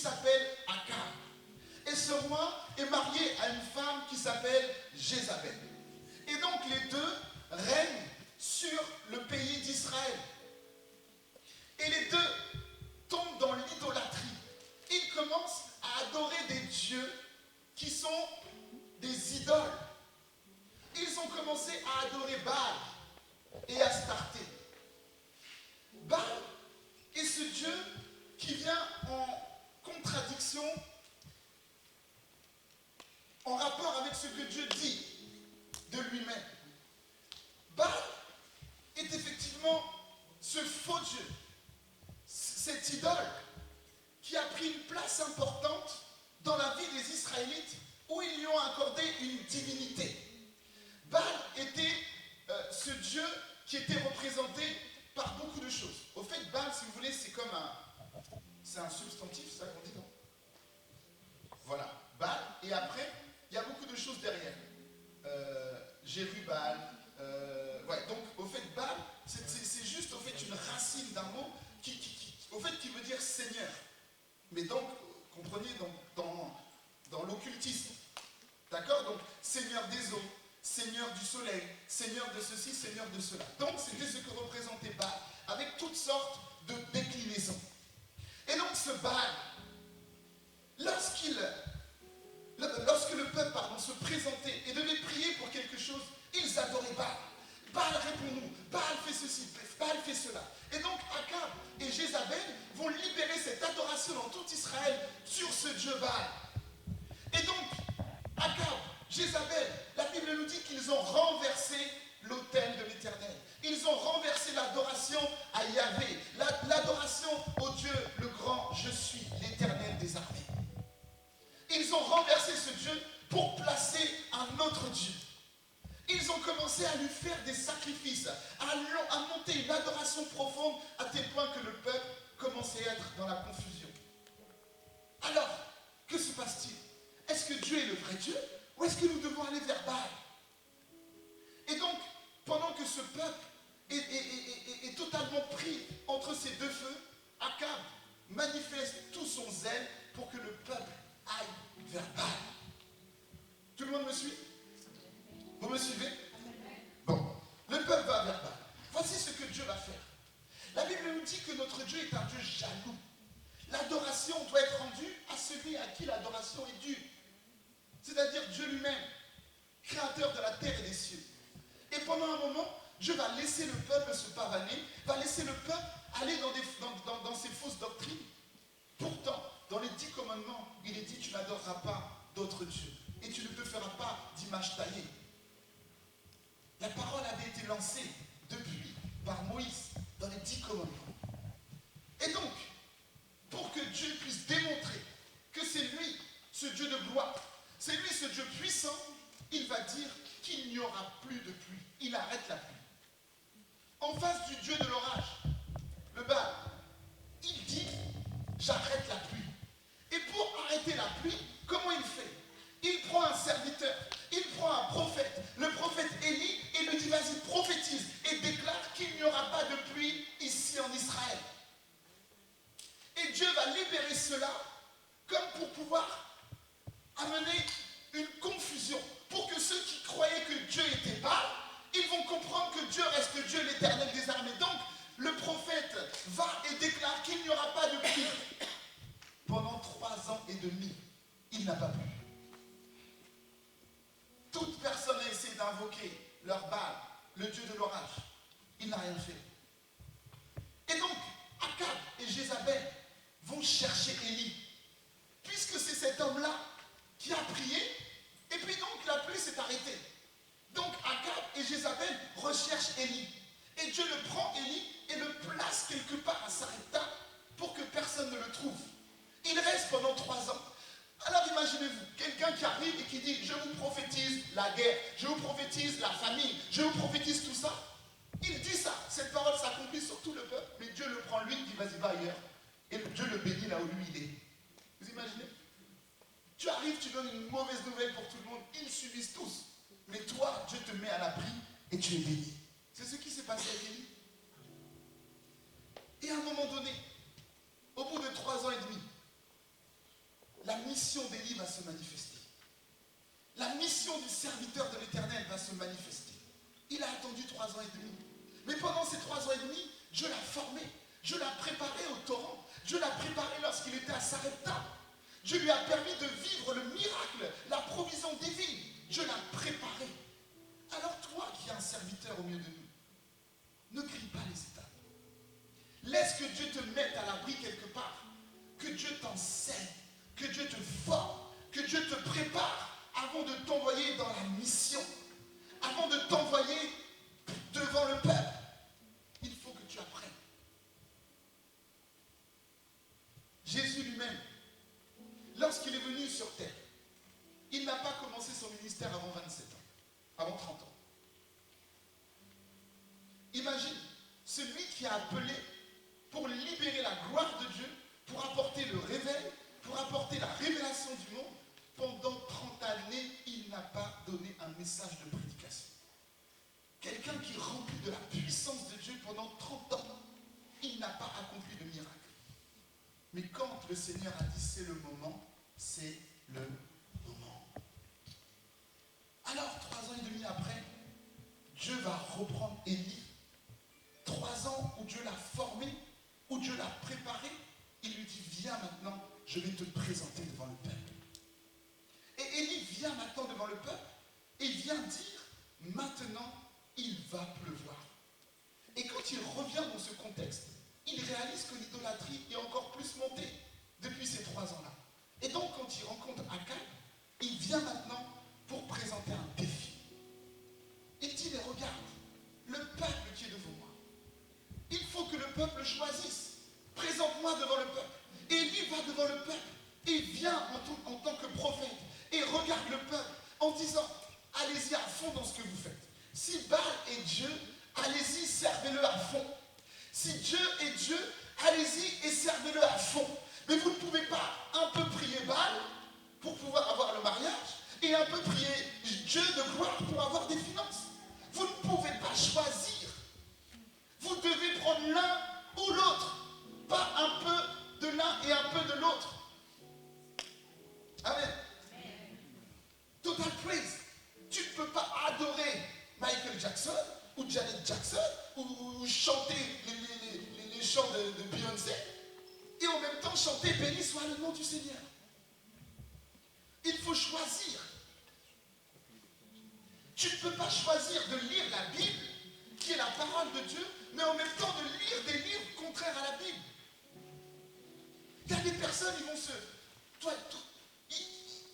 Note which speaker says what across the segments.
Speaker 1: s'appelle Akab. Et ce roi est marié à une femme qui s'appelle Jézabel. Et donc les deux règnent sur le pays d'Israël. Et les deux tombent dans l'idolâtrie. Ils commencent à adorer des dieux qui sont des idoles. Ils ont commencé à adorer Baal et Astarté. Baal est ce Dieu qui vient en contradiction, en rapport avec ce que Dieu dit de lui-même. Baal est effectivement ce faux Dieu, cette idole qui a pris une place importante dans la vie des Israélites où ils lui ont accordé une divinité. Baal était ce Dieu qui était représenté par beaucoup de choses. Au fait, Baal, si vous voulez, c'est un substantif, c'est ça qu'on dit, non? Voilà, Baal, et après, il y a beaucoup de choses derrière. Jérubal, ouais, donc au fait, Baal, c'est juste au fait une racine d'un mot qui veut dire Seigneur. Mais donc, comprenez, dans l'occultisme. D'accord? Donc, Seigneur des eaux, Seigneur du soleil, Seigneur de ceci, Seigneur de cela. Donc, c'était ce que représentait Baal, avec toutes sortes de déclinaisons. Et donc, ce Baal, lorsque le peuple se présentait et devait prier pour quelque chose, ils adoraient Baal. Baal, réponds-nous. Baal fait ceci, Baal fait cela. Et donc, Akab et Jézabel vont libérer cette adoration dans tout Israël sur ce Dieu Baal. Et donc, Akab, Jézabel, la Bible nous dit qu'ils ont renversé l'autel de l'Éternel. Ils ont renversé l'adoration à Yahvé, l'adoration au Dieu, le grand je suis, l'Éternel des armées. Ils ont renversé ce Dieu pour placer un autre Dieu. Ils ont commencé à lui faire des sacrifices, à monter une adoration profonde à tel point que le peuple commençait à être dans la confusion. Alors, que se passe-t-il? Est-ce que Dieu est le vrai Dieu ou est-ce que nous devons aller vers Baal? Et donc, pendant que ce peuple est totalement pris entre ces deux feux, Akab manifeste tout son zèle pour que le peuple aille vers Baal. Tout le monde me suit? Vous me suivez? Bon, le peuple va vers Baal. Voici ce que Dieu va faire. La Bible nous dit que notre Dieu est un Dieu jaloux. L'adoration doit être rendue à celui à qui l'adoration est due. C'est-à-dire Dieu lui-même, créateur de la terre et des cieux. Et pendant un moment, Dieu va laisser le peuple se pavaner, va laisser le peuple aller dans ces fausses doctrines. Pourtant, dans les 10 commandements, il est dit tu n'adoreras pas d'autres dieux et tu ne te feras pas d'image taillée. La parole avait été lancée depuis par Moïse dans les 10 commandements. Et donc, pour que Dieu puisse démontrer que c'est lui, ce Dieu de gloire, c'est lui, ce Dieu puissant, il va dire qu'il n'y aura plus de pluie. Il arrête la pluie. En face du Dieu de l'orage, le Baal, il dit j'arrête la pluie. Et pour arrêter la pluie, comment il fait? Il prend un serviteur, il prend un prophète, le prophète Élie, et lui dit vas-y prophétise et déclare qu'il n'y aura pas de pluie ici en Israël. Et Dieu va libérer cela comme pour pouvoir amener une confusion, pour que ceux qui croyaient que Dieu était Baal, ils vont comprendre que Dieu reste Dieu, l'Éternel des armées. Donc, le prophète va et déclare qu'il n'y aura pas de pluie. Pendant 3 ans et demi, il n'a pas plu. Toute personne a essayé d'invoquer leur Baal, le Dieu de l'orage. Il n'a rien fait. Et donc, Akab et Jézabel vont chercher Élie, puisque c'est cet homme-là qui a prié, et puis donc la pluie s'est arrêtée. Donc Akab et Jézabel recherchent Élie. Et Dieu le prend, Élie, et le place quelque part à Sarepta pour que personne ne le trouve. Il reste pendant 3 ans. Alors imaginez-vous, quelqu'un qui arrive et qui dit je vous prophétise la guerre, je vous prophétise la famine, je vous prophétise tout ça. Il dit ça, cette parole s'accomplit sur tout le peuple, mais Dieu le prend lui, il dit vas-y va ailleurs. Et Dieu le bénit là où lui il est. Vous imaginez? Tu arrives, tu donnes une mauvaise nouvelle pour tout le monde, ils subissent tous. Mais toi, Dieu te met à l'abri et tu es béni. C'est ce qui s'est passé avec Élie. Et à un moment donné, au bout de 3 ans et demi, la mission d'Élie va se manifester. La mission du serviteur de l'Éternel va se manifester. Il a attendu 3 ans et demi. Mais pendant ces 3 ans et demi, Dieu l'a formé. Dieu l'a préparé au torrent. Dieu l'a préparé lorsqu'il était à Sarepta. Dieu lui a permis de vivre le miracle, la provision divine. Dieu l'a préparé. Alors toi qui es un serviteur au milieu de nous, ne grille pas les étapes. Laisse que Dieu te mette à l'abri quelque part. Que Dieu t'enseigne, que Dieu te forme, que Dieu te prépare avant de t'envoyer dans la mission, avant de t'envoyer devant le peuple. Il faut que tu apprennes. Jésus lui-même, lorsqu'il est venu sur terre, il n'a pas commencé son ministère avant 27 ans, avant 30 ans. Imagine, celui qui a appelé pour libérer la gloire de Dieu, pour apporter le réveil, pour apporter la révélation du monde, pendant 30 années, il n'a pas donné un message de prédication. Quelqu'un qui est rempli de la puissance de Dieu pendant 30 ans, il n'a pas accompli de miracle. Mais quand le Seigneur a dit c'est le moment, c'est le moment. Alors, 3 ans et demi après, Dieu va reprendre Élie. 3 ans où Dieu l'a formé, où Dieu l'a préparé. Il lui dit, viens maintenant, je vais te présenter devant le peuple. Et Élie vient maintenant devant le peuple et vient dire, maintenant, il va pleuvoir. Et quand il revient dans ce contexte, il réalise que l'idolâtrie est encore plus montée depuis ces 3 ans-là. Et donc, quand il rencontre Akab, il vient maintenant pour présenter un défi. Il dit, mais regarde, le peuple qui est devant moi, il faut que le peuple choisisse. Présente-moi devant le peuple. Et Élie va devant le peuple et vient en tant que prophète et regarde le peuple en disant, allez-y à fond dans ce que vous faites. Si Baal est Dieu, allez-y, servez-le à fond. Si Dieu est Dieu, allez-y et servez-le à fond. Mais vous ne pouvez pas un peu prier Baal pour pouvoir avoir le mariage et un peu prier Dieu de gloire pour avoir des finances. Vous ne pouvez pas choisir. Vous devez prendre l'un ou l'autre. Pas un peu de l'un et un peu de l'autre. Amen. Total praise. Tu ne peux pas adorer Michael Jackson ou Janet Jackson ou chanter les chants de Beyoncé et en même temps chanter béni soit le nom du Seigneur. Il faut choisir. Tu ne peux pas choisir de lire la Bible, qui est la parole de Dieu, mais en même temps de lire des livres contraires à la Bible. Il y a des personnes,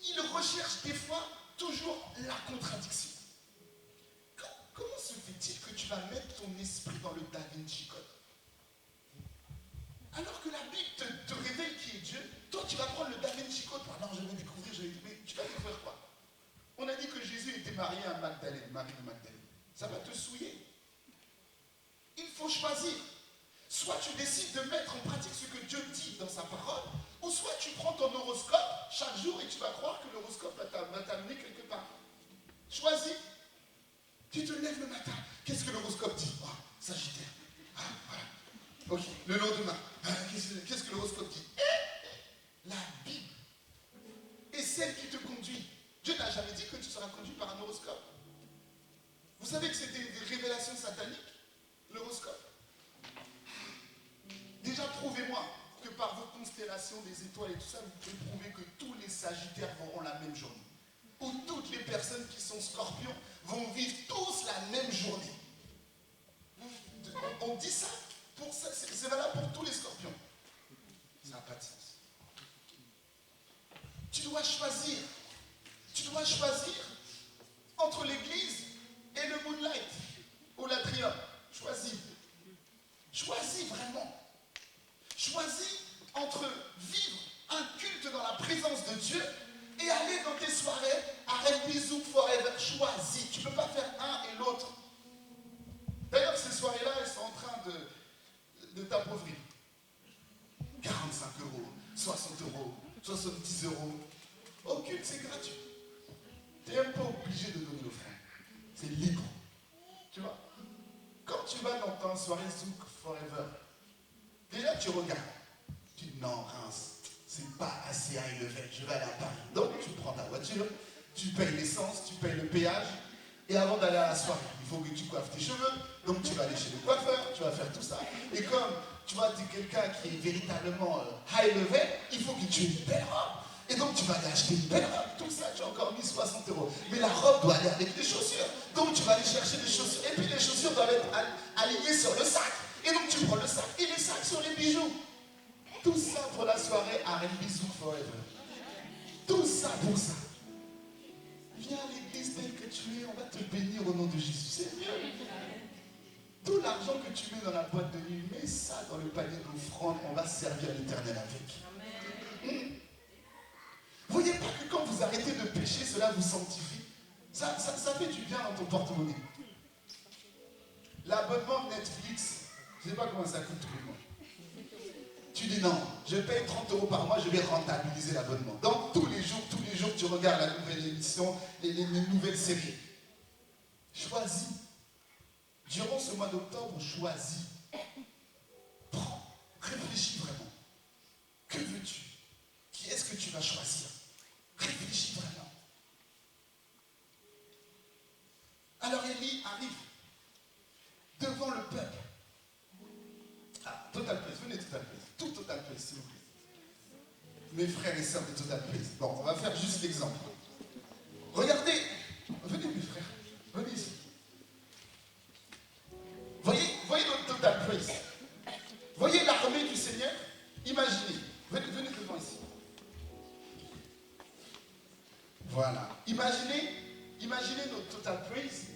Speaker 1: ils recherchent des fois toujours la contradiction. Comment se fait-il que tu vas mettre ton esprit dans le Da Vinci Code? Alors que la Bible te révèle qui est Dieu, toi tu vas prendre le Da Vinci Code pour alors je vais découvrir, mais tu vas découvrir quoi? On a dit que Jésus était marié à Magdalène, Marie de Magdalène. Ça va te souiller. Il faut choisir. Soit tu décides de mettre en pratique ce que Dieu dit dans sa parole, ou soit tu prends ton horoscope chaque jour et tu vas croire que l'horoscope va t'amener quelque part. Choisis. Tu te lèves le matin. Qu'est-ce que l'horoscope dit? Oh, Sagittaire. Ah, voilà. Ok. Le lendemain. Qu'est-ce que l'horoscope dit? La Bible est celle qui te conduit. Dieu n'a jamais dit que tu seras conduit par un horoscope. Vous savez que c'était des révélations sataniques, l'horoscope? Déjà, prouvez-moi que par vos constellations, des étoiles et tout ça, vous pouvez prouver que tous les Sagittaires auront la même journée. Ou toutes les personnes qui sont scorpions vont vivre tous la même journée. On dit ça, c'est valable pour tous les scorpions. Ça n'a pas de sens. Tu dois choisir. Tu dois choisir entre l'église et le moonlight ou l'atrium. Choisis. Choisis vraiment. Choisis entre vivre un culte dans la présence de Dieu et aller dans tes soirées à Bisou Forever. Choisis. Tu ne peux pas faire un et l'autre. D'ailleurs, ces soirées-là, elles sont en train de t'appauvrir. 45 €, 60 €, 70 €. Au culte, c'est gratuit. Tu n'es même pas obligé de donner l'offrande. C'est libre. Tu vois? Quand tu vas dans ta soirée Zouk Forever, déjà tu regardes. Tu dis non, Reims, c'est pas assez high level, je vais aller à Paris. Donc tu prends ta voiture, tu payes l'essence, tu payes le péage, et avant d'aller à la soirée, il faut que tu coiffes tes cheveux, donc tu vas aller chez le coiffeur, tu vas faire tout ça. Et comme tu vois, tu es quelqu'un qui est véritablement high level, il faut que tu aies une belle robe. Et donc tu vas aller acheter une belle robe, tout ça, tu as encore mis 60 €. Mais la robe doit aller avec les chaussures. Donc tu vas aller chercher les chaussures, et puis les chaussures doivent être alignées sur le sac. Et donc tu prends le sac et les sacs sur les bijoux. Tout ça pour la soirée R&B Zouk Forever. Tout ça pour ça. Viens à l'église telle que tu es, on va te bénir au nom de Jésus. C'est mieux. Tout l'argent que tu mets dans la boîte de nuit, mets ça dans le panier d'offrande, on va servir l'Éternel avec. Vous voyez pas que quand vous arrêtez de pécher, cela vous sanctifie. Ça fait du bien dans ton porte-monnaie. L'abonnement Netflix, je ne sais pas comment ça coûte tout le monde. Tu dis non, je paye 30 € par mois, je vais rentabiliser l'abonnement. Donc tous les jours, tu regardes la nouvelle émission, les nouvelles séries. Choisis. Durant ce mois d'octobre, choisis. Prends, réfléchis vraiment. Que veux-tu? Qui est-ce que tu vas choisir? Réfléchis vraiment. Alors Élie arrive devant le peuple. Ah, Total Place, venez Total Place. Tout Total Place, s'il vous plaît. Mes frères et sœurs de Total Place. Bon, on va faire juste l'exemple. Regardez. Venez mes frères. Venez ici. Voyez notre Total Place. Voyez l'armée du Seigneur. Imaginez. Venez devant ici. Voilà. Imaginez notre Total Praise.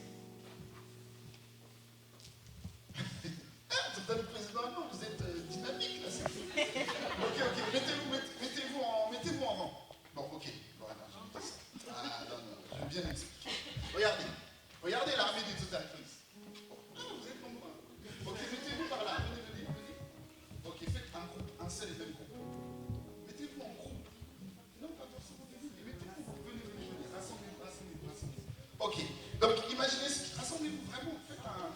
Speaker 1: Total Praise, non, vous êtes dynamique là. Ok, mettez-vous en rang. Bon, ok. Voilà, je vais dire ça. Ah, non, je vais bien expliquer. Regardez l'armée du Total Praise. Ah, vous êtes nombreux. Ok, mettez-vous par là. Venez. Ok, faites un groupe, un seul et même groupe. Mettez-vous en groupe. Non, pas forcément. Mettez-vous. Venez. Rassemblez-vous. Ok, donc imaginez, rassemblez-vous vraiment. Faites un...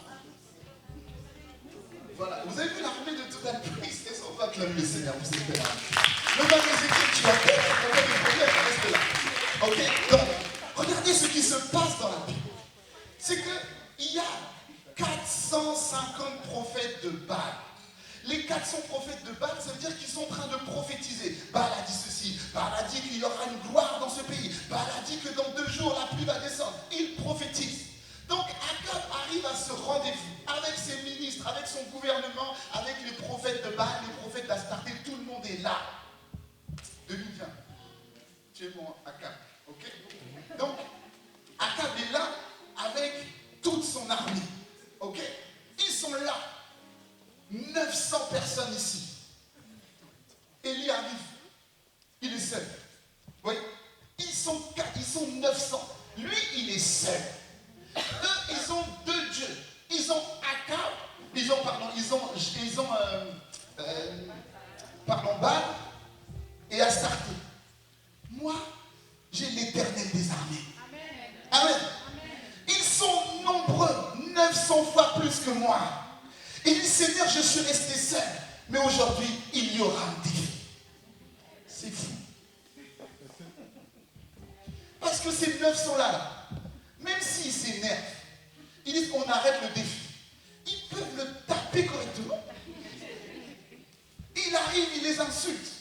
Speaker 1: Voilà, vous avez vu l'armée de Total Praise. Est-ce qu'on va acclamer le Seigneur? Vous êtes là. Le mal Ézéchiel, tu as pas de problème, reste là. Ok, donc, regardez ce qui se passe dans la Bible. C'est qu'il y a 450 prophètes de Baal. Les 400 prophètes de Baal, ça veut dire qu'ils sont en train de prophétiser. Baal a dit ceci, Baal a dit qu'il y aura une gloire dans ce pays. Baal a dit que dans 2 jours, la pluie va descendre. Il prophétise. Donc Akab arrive à ce rendez-vous avec ses ministres, avec son gouvernement, avec les prophètes de Baal, les prophètes d'Astarté, tout le monde est là. Denis, viens. Tu es mon Akab, ok? Donc, Akab est là avec toute son armée, ok? Ils sont là. 900 personnes ici. Élie arrive. Il est seul. Oui. Ils sont 900. Lui, il est seul. Eux, ils ont 2 dieux. Ils ont Akab, Baal et Astarté. Moi, j'ai l'Éternel des armées. Amen. Ils sont nombreux, 900 fois plus que moi. Il dit, Seigneur, je suis resté seul, mais aujourd'hui, il y aura un défi. C'est fou. Parce que ces 900 là, même s'ils s'énervent, ils disent on arrête le défi. Ils peuvent le taper correctement. Il arrive, il les insulte.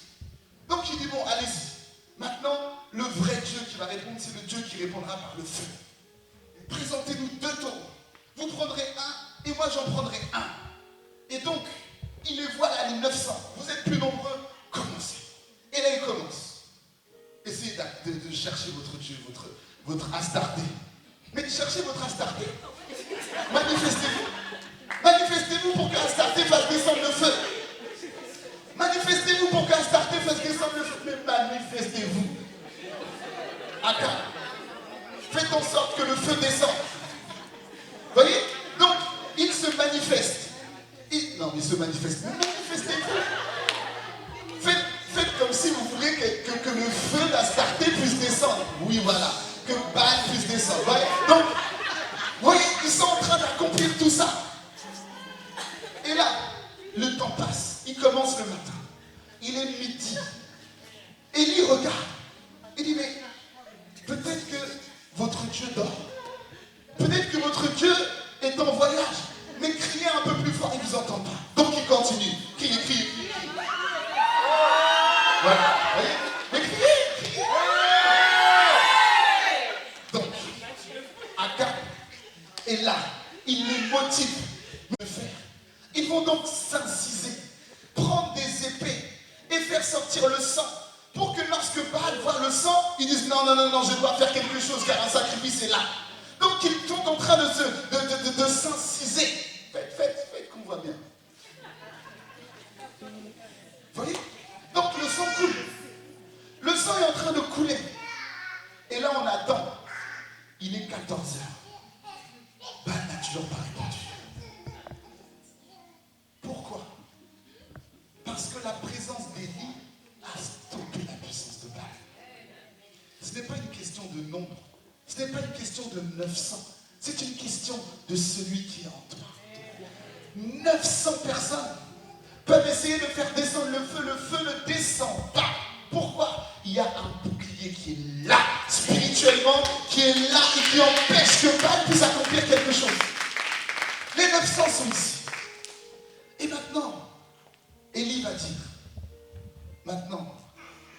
Speaker 1: Donc il dit bon, allez-y. Maintenant, le vrai Dieu qui va répondre, c'est le Dieu qui répondra par le feu. Présentez-nous 2 taureaux. Vous prendrez un et moi j'en prendrai un. Et donc, il les voit là, les 900. Vous êtes plus nombreux, commencez. Et là, il commence. Essayez de chercher votre Dieu, votre Astarté. Mais cherchez votre Astarté. Manifestez-vous. Manifestez-vous pour qu'Astarté fasse descendre le feu. Manifestez-vous pour qu'Astarté fasse descendre le feu. Mais manifestez-vous. Akab, faites en sorte que le feu descende. Vous voyez? Donc, il se manifeste. Non, mais se manifeste. Manifestez-vous. Faites comme si vous voulez que le feu d'Astarté puisse descendre. Oui, voilà. Que Baal puisse descendre. Ouais. Donc, vous voyez, ils sont en train d'accomplir tout ça. Et là, le temps passe. Il commence le matin. Il est midi. dort. Peut-être que votre Dieu est en voyage. Mais criez un peu plus fort, il ne vous entend pas. Donc il continue. Criez, criez, criez. Voilà. Vous voyez? Mais criez, criez. Donc, Akab est là. Il les motive de faire. Ils vont donc s'inciser, prendre des épées et faire sortir le sang. Pour que lorsque Baal voit le sang, ils disent non, non, non, non, je dois faire quelque chose car un sacrifice est là. Donc ils sont en train de s'inciser. Faites qu'on voit bien. Vous voyez? Donc le sang coule. Le sang est en train de couler. Et là on attend. Il est 14 heures. Baal n'a toujours pas répondu. Pourquoi? Parce que la présence d'Élie a stoppé la puissance de Baal. Ce n'est pas une question de nombre. Ce n'est pas une question de 900. C'est une question de celui qui est en toi. 900 personnes peuvent essayer de faire descendre le feu ne descend pas. Pourquoi? Il y a un bouclier qui est là, spirituellement, qui est là et qui empêche que Baal puisse accomplir quelque chose. Les 900 sont ici. Et maintenant, Élie va dire, maintenant,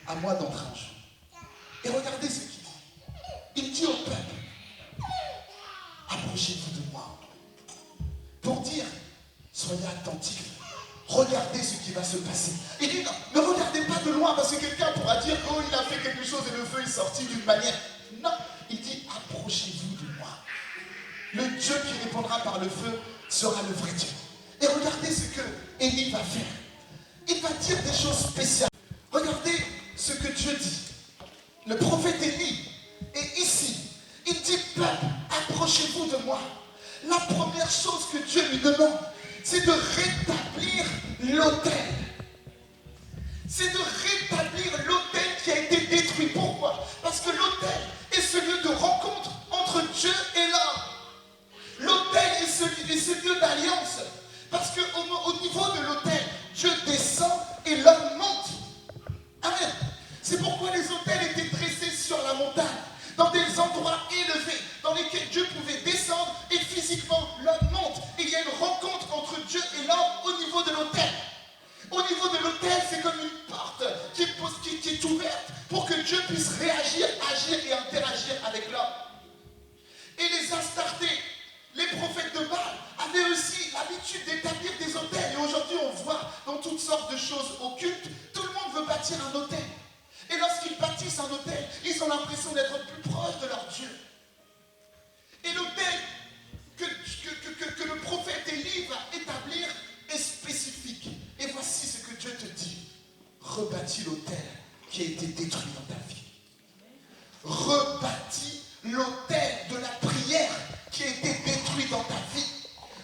Speaker 1: à moi d'entrer en jeu. Et regardez ce qu'il dit. Il dit au peuple, approchez-vous de moi. Pour dire, soyez attentifs. Regardez ce qui va se passer. Il dit, non, ne regardez pas de loin parce que quelqu'un pourra dire, oh, il a fait quelque chose et le feu est sorti d'une manière. Non, il dit, approchez-vous de moi. Le Dieu qui répondra par le feu sera le vrai Dieu. Et regardez ce que Élie va faire. Il va dire des choses spéciales. Regardez ce que Dieu dit. Le prophète Élie est ici. Il dit, peuple, approchez-vous de moi. La première chose que Dieu lui demande, c'est de rétablir l'autel. C'est de rétablir l'autel qui a été détruit. Pourquoi? Parce que l'autel est ce lieu de rencontre entre Dieu et l'homme. L'autel est ce lieu d'alliance. Parce qu'au niveau de l'autel, Dieu descend et l'homme monte. Amen. C'est pourquoi les autels étaient dressés sur la montagne, dans des endroits élevés, dans lesquels Dieu pouvait descendre et physiquement l'homme monte. Et il y a une rencontre entre Dieu et l'homme au niveau de l'autel. Au niveau de l'autel, c'est comme une porte qui est ouverte pour que Dieu puisse réagir, agir et interagir avec l'homme. Et les Astartés, les prophètes de Baal, avaient aussi l'habitude d'établir des autels. Et aujourd'hui, on voit dans toutes sortes de choses occultes, tout le monde veut bâtir un autel. Et lorsqu'ils bâtissent un autel, ils ont l'impression d'être plus proches de leur Dieu. Et l'autel que le prophète Élie va établir est spécifique. Et voici ce que Dieu te dit. Rebâtis l'autel qui a été détruit dans ta vie. Rebâtis l'autel de la prière qui a été détruit dans ta vie.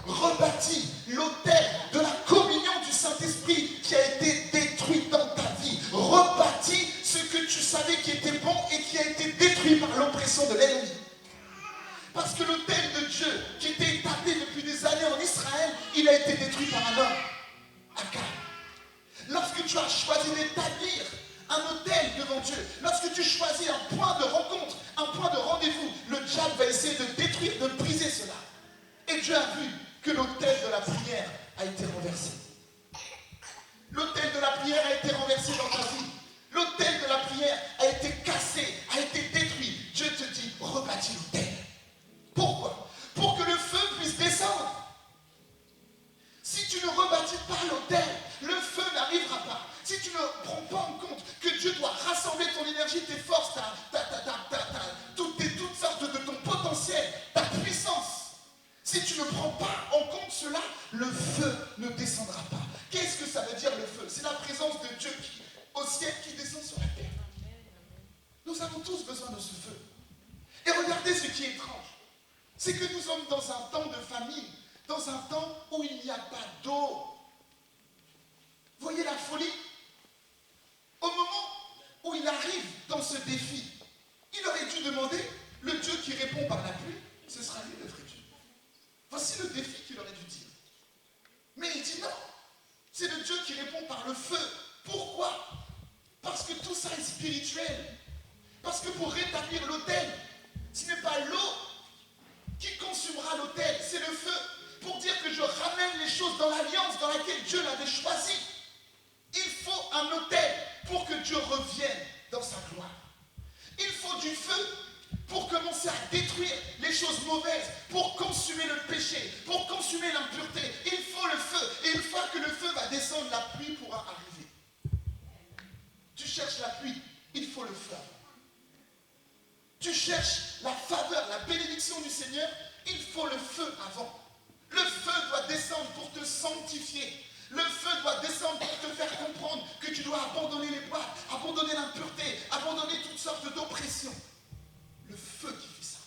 Speaker 1: Rebâtis l'autel de la communion du Saint-Esprit qui a été détruit dans ta vie. Rebâtis ce que tu savais qui était bon et qui a été détruit par l'oppression de l'ennemi. Parce que l'autel de Dieu qui était établi depuis des années en Israël, il a été détruit par un homme, Akab. Lorsque tu as choisi d'établir un autel devant Dieu, lorsque tu choisis un point de rencontre, un point de rendez-vous, le diable va essayer de détruire, de briser cela. Et Dieu a vu que l'autel de la prière a été renversé. L'autel de la prière a été renversé dans ta vie. L'autel de la prière a été cassé, a été détruit. Dieu te dit, rebâtis l'autel. Pourquoi? Pour que le feu puisse descendre. Si tu ne rebâtis pas l'autel, le feu n'arrivera pas. Si tu ne prends pas en compte que Dieu doit rassembler ton énergie, tes forces, toutes sortes de ton potentiel, ta puissance. Si tu ne prends pas en compte cela, le feu ne descendra pas. Qu'est-ce que ça veut dire le feu? C'est la présence de Dieu au ciel qui descend sur la terre. Nous avons tous besoin de ce feu. Et regardez ce qui est étrange. C'est que nous sommes dans un temps de famine, dans un temps où il n'y a pas d'eau. Voyez la folie? Au moment où il arrive dans ce défi, il aurait dû demander le Dieu qui répond par la pluie, ce sera lui le vrai Dieu. Voici le défi qu'il aurait dû dire. Mais il dit non, c'est le Dieu qui répond par le feu. Pourquoi? Parce que tout ça est spirituel. Parce que pour rétablir l'autel, Ce n'est pas l'eau qui consumera l'autel, c'est le feu. Pour dire que je ramène les choses dans l'alliance dans laquelle Dieu l'avait choisi. Il faut un autel pour que Dieu revienne dans sa gloire. Il faut du feu pour commencer à détruire les choses mauvaises, pour consumer le péché, pour consumer l'impureté. Il faut le feu. Et une fois que le feu va descendre, la pluie pourra arriver. Tu cherches la pluie, il faut le feu. Tu cherches la faveur, la bénédiction du Seigneur, il faut le feu avant. Le feu doit descendre pour te sanctifier. Le feu doit descendre pour te faire comprendre que tu dois abandonner les boîtes, abandonner l'impureté, abandonner toutes sortes d'oppressions. Le feu qui fait ça.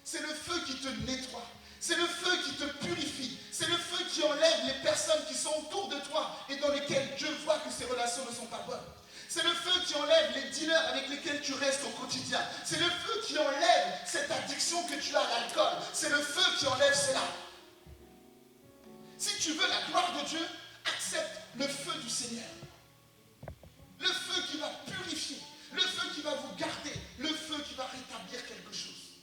Speaker 1: C'est le feu qui te nettoie. C'est le feu qui te purifie. C'est le feu qui enlève les personnes qui sont autour de toi et dans lesquelles Dieu voit que ces relations ne sont pas bonnes. C'est le feu qui enlève les dealers avec lesquels tu restes au quotidien. C'est le feu qui enlève cette addiction que tu as à l'alcool. C'est le feu qui enlève cela. Si tu veux la gloire de Dieu, accepte le feu du Seigneur. Le feu qui va purifier, le feu qui va vous garder, le feu qui va rétablir quelque chose.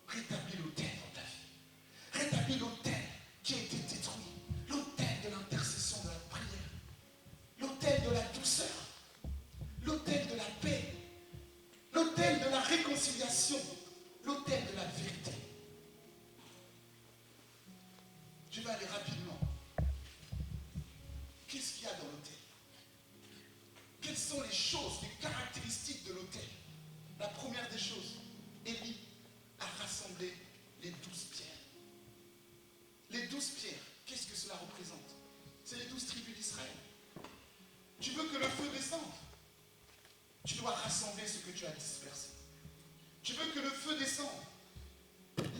Speaker 1: Rétablis l'autel dans ta vie. Rétablis l'autel qui a été détruit. L'autel de l'intercession, de la prière. L'autel de la douceur. L'autel de la paix. L'autel de la réconciliation. L'autel de la vérité. Je vais aller rapidement. Qu'est-ce qu'il y a dans l'autel? Quelles sont les choses, les caractéristiques de l'autel? La première des choses, Élie a rassemblé les 12 pierres. Les 12 pierres, qu'est-ce que cela représente? C'est les 12 tribus d'Israël. Tu veux que le feu descende? Tu dois rassembler ce que tu as dispersé. Tu veux que le feu descende?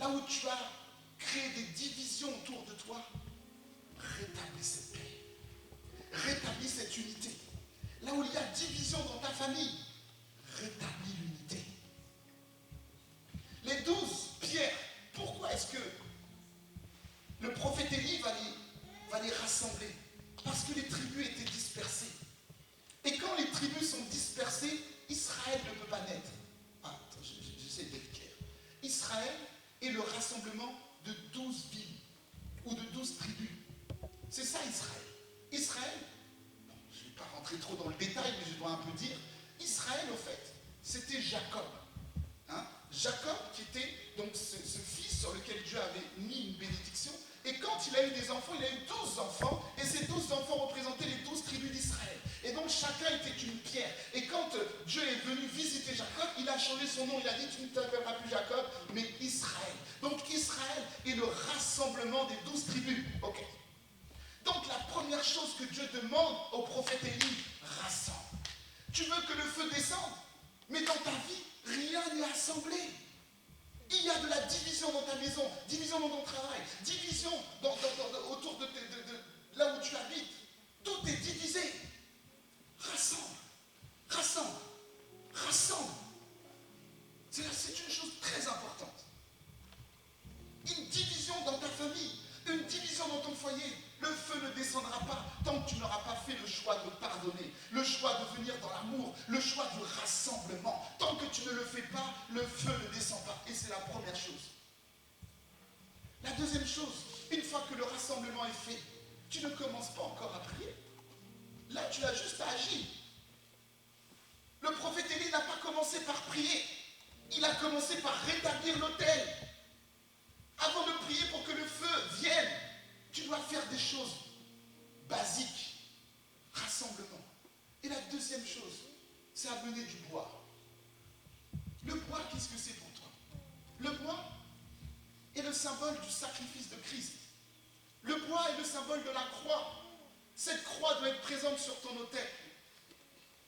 Speaker 1: Là où tu as créé des divisions autour de toi, rétablis cette paix. Rétablis cette unité. Là où il y a division dans ta famille, rétablis l'unité. Les 12 pierres, pourquoi est-ce que le prophète Élie va les rassembler? Parce que les tribus étaient dispersées. Et quand les tribus sont dispersées, Israël ne peut pas naître. Ah, attends, j'essaie d'être clair. Israël est le rassemblement de 12 villes ou de 12 tribus. C'est ça Israël. Israël, bon, je ne vais pas rentrer trop dans le détail, mais je dois un peu dire, Israël, au fait, c'était Jacob. Hein? Jacob qui était donc ce fils sur lequel Dieu avait mis une bénédiction. Et quand il a eu des enfants, il a eu 12 enfants. Et ces 12 enfants représentaient les 12 tribus d'Israël. Et donc chacun était une pierre. Et quand Dieu est venu visiter Jacob, il a changé son nom. Il a dit, tu ne t'appelleras plus Jacob, mais Israël. Donc Israël est le rassemblement des 12 tribus. Ok. Donc la première chose que Dieu demande au prophète Élie, rassemble. Tu veux que le feu descende, mais dans ta vie, rien n'est assemblé. Il y a de la division dans ta maison, division dans ton travail, division autour de là où tu habites. Tout est divisé. Rassemble, rassemble, rassemble. C'est une chose très importante. Une division dans ta famille, une division dans ton foyer. Le feu ne descendra pas tant que tu n'auras pas fait le choix de pardonner, le choix de venir dans l'amour, le choix du rassemblement. Tant que tu ne le fais pas, le feu ne descend pas. Et c'est la première chose. La deuxième chose, une fois que le rassemblement est fait, tu ne commences pas encore à prier. Là, tu as juste à agir. Le prophète Élie n'a pas commencé par prier. Il a commencé par rétablir l'autel. Avant de prier pour que le feu vienne, tu dois faire des choses basiques. Rassemblement. Et la deuxième chose, c'est amener du bois. Le bois, qu'est-ce que c'est pour toi? Le bois est le symbole du sacrifice de Christ. Le bois est le symbole de la croix. Cette croix doit être présente sur ton autel.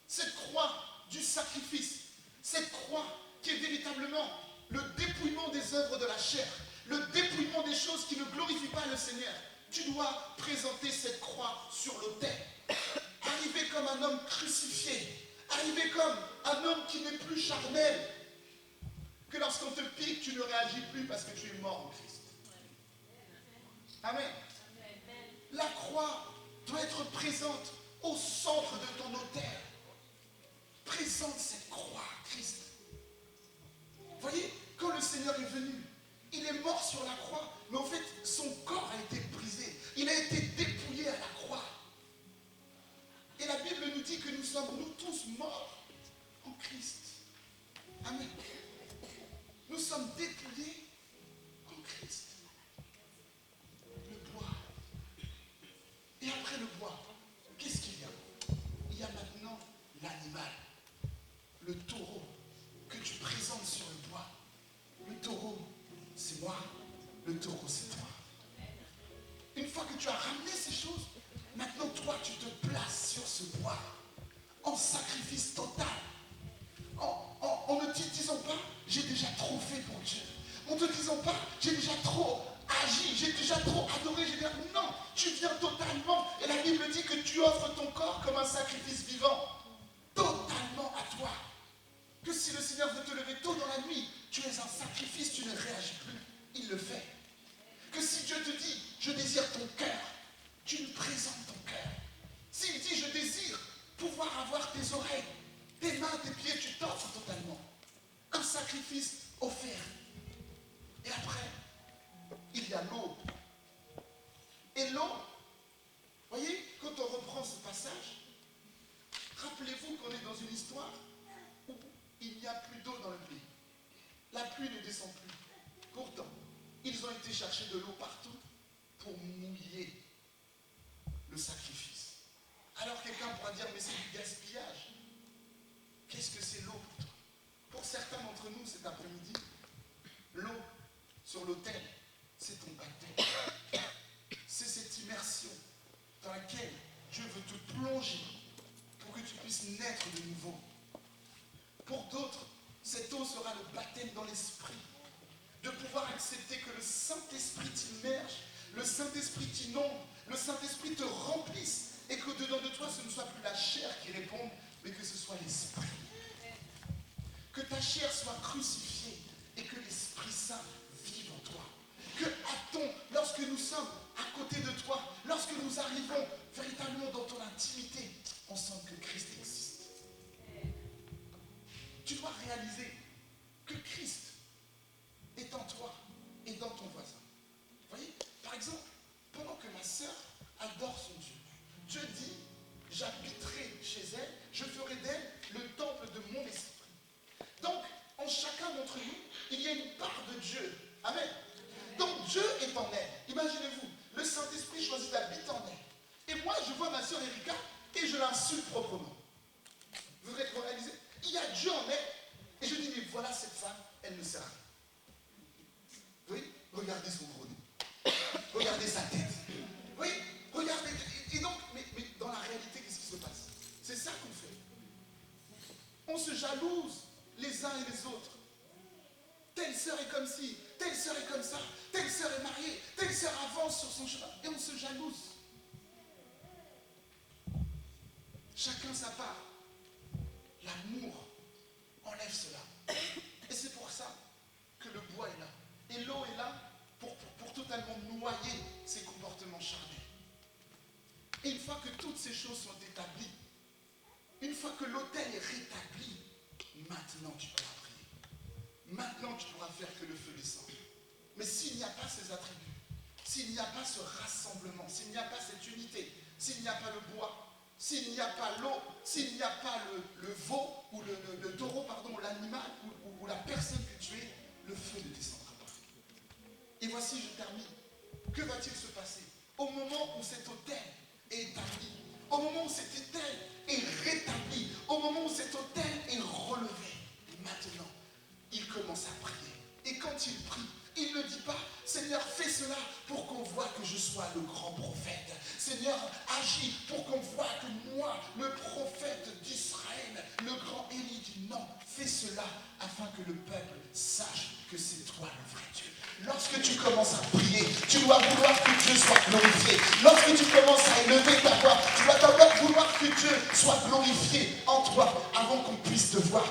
Speaker 1: Cette croix du sacrifice. Cette croix qui est véritablement le dépouillement des œuvres de la chair. Le dépouillement des choses qui ne glorifient pas le Seigneur. Tu dois présenter cette croix sur l'autel. Arriver comme un homme crucifié. Arriver comme un homme qui n'est plus charnel. Que lorsqu'on te pique, tu ne réagis plus parce que tu es mort en Christ. Amen. La croix doit être présente au centre de ton autel. Présente cette croix, Christ. Seigneur est venu, il est mort sur la croix, mais en fait, son corps a été brisé. Il a été dépouillé à la croix. Et la Bible nous dit que nous sommes, nous tous, morts en Christ. Amen. Nous sommes dépouillés en Christ. Le bois. Et après le bois, qu'est-ce qu'il y a? Il y a maintenant l'animal, le taureau que tu présentes sur le bois. Le taureau, c'est moi. Le taureau, c'est toi. Une fois que tu as ramené ces choses, maintenant toi, tu te places sur ce bois en sacrifice total. En ne te disant pas, j'ai déjà trop fait pour Dieu. En ne te disant pas, j'ai déjà trop agi, j'ai déjà trop adoré. Non, tu viens totalement. Et la Bible dit que tu offres ton corps comme un sacrifice vivant. Totalement à toi. Que si le Seigneur veut te lever tôt dans la nuit, tu es un sacrifice, tu ne réagis plus. Il le fait. Que si Dieu te dit, je désire ton cœur, tu lui présentes ton cœur. S'il dit, je désire pouvoir avoir tes oreilles, tes mains, tes pieds, tu t'offres totalement. Un sacrifice offert. Et après, il y a l'eau. Et l'eau, voyez, quand on reprend ce passage, rappelez-vous qu'on est dans une histoire où il n'y a plus d'eau dans le pays. La pluie ne descend plus. Pourtant, ils ont été chercher de l'eau partout pour mouiller le sacrifice. Alors quelqu'un pourra dire, mais c'est du gaspillage. Qu'est-ce que c'est l'eau pour toi? Pour certains d'entre nous cet après-midi, l'eau sur l'autel, c'est ton baptême. C'est cette immersion dans laquelle Dieu veut te plonger pour que tu puisses naître de nouveau. Pour d'autres, cette eau sera le baptême dans l'esprit. De pouvoir accepter que le Saint-Esprit t'immerge, le Saint-Esprit t'inonde, le Saint-Esprit te remplisse et qu'au-dedans de toi, ce ne soit plus la chair qui réponde, mais que ce soit l'Esprit. Que ta chair soit crucifiée et que l'Esprit Saint vive en toi. Que lorsque nous sommes à côté de toi, lorsque nous arrivons véritablement dans ton intimité, on sent que Christ existe. Tu dois réaliser que Christ est en toi et dans ton voisin. Vous voyez, par exemple, pendant que ma sœur adore son Dieu, Dieu dit, j'habiterai chez elle, je ferai d'elle le temple de mon esprit. Donc, en chacun d'entre nous, il y a une part de Dieu. Amen. Donc, Dieu est en elle. Imaginez-vous, le Saint-Esprit choisit d'habiter en elle. Et moi, je vois ma sœur Erika et je l'insulte proprement. Vous réalisez? Il y a Dieu en elle. Et je dis, mais voilà cette femme, elle ne sert à rien. Oui, regardez son gros nez. Regardez sa tête. Oui, regardez. Et donc, mais dans la réalité, qu'est-ce qui se passe? C'est ça qu'on fait. On se jalouse les uns et les autres. Telle sœur est comme ci, telle sœur est comme ça, telle sœur est mariée, telle sœur avance sur son chemin. Et on se jalouse. Chacun sa part. L'amour enlève cela. Et c'est pour ça que le bois est là. Et l'eau est là pour totalement noyer ces comportements charnels. Et une fois que toutes ces choses sont établies, une fois que l'autel est rétabli, maintenant tu pourras prier. Maintenant tu pourras faire que le feu descende. Mais s'il n'y a pas ces attributs, s'il n'y a pas ce rassemblement, s'il n'y a pas cette unité, s'il n'y a pas le bois, s'il n'y a pas l'eau, s'il n'y a pas le veau, ou le taureau, pardon, l'animal, ou la personne que tu es, le feu ne descendra pas. Et voici, je termine. Que va-t-il se passer? Au moment où cet autel est établi, au moment où cet autel est rétabli, au moment où cet autel est relevé, maintenant, il commence à prier. Et quand il prie, il ne dit pas, Seigneur, fais cela pour qu'on voit que je sois le grand prophète. Seigneur, agis pour qu'on voit que moi, le prophète d'Israël, le grand Élie, dit non, fais cela afin que le peuple sache que c'est toi le vrai Dieu. Lorsque tu commences à prier, tu dois vouloir que Dieu soit glorifié. Lorsque tu commences à élever ta voix, tu dois d'abord vouloir que Dieu soit glorifié en toi avant qu'on puisse te voir.